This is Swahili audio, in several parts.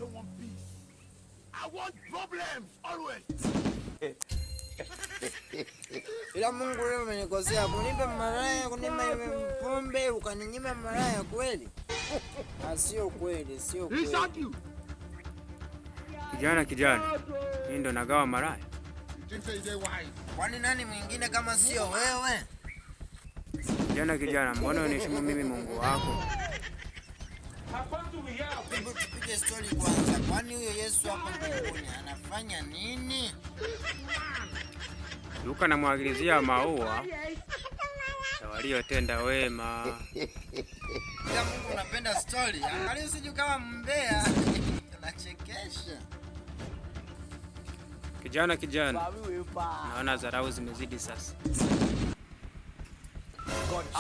don't want peace. I want problems always. Ila Mungu leo umenikosea kunipa malaya, kunipa pombe, ukaninyima malaya kweli? Sio kweli, sio kweli. Kijana, mimi ndo nagawa malaya. Kwani nani mwingine kama sio wewe? Kijana, mbona uniheshimu mimi Mungu wako? Hebu tupige story kwanza. Kwani huyo Yesu hapo mbinguni anafanya nini? Luka namwagilizia maua ya waliotenda wema. Ila Mungu unapenda story. Angalia usije kama mbea. Unachekesha. Kijana, naona dharau zimezidi sasa.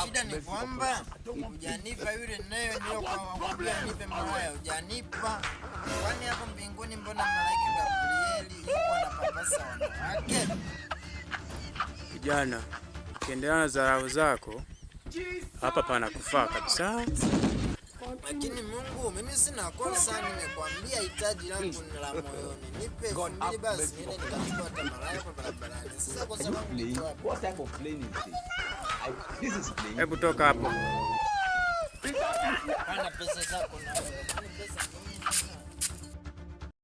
Shida ni kwamba hujanipa yule nayo ndio kwa nipe malaya, hujanipa. Kwani hapo mbinguni mbona malaika Gabrieli yuko anapapasa wanawake? Kijana, ukiendelea na dharau zako hapa pana kufaa kabisa. Lakini Mungu, mimi sina kosa, nimekwambia hitaji langu ni la moyoni. Nipe 2,000 basi niende nikachukua hata malaya kwa barabarani. Sasa kwa sababu what type of plane is this? This is plane. Hebu toka hapo. Ana pesa zako na wewe. Pesa nyingi.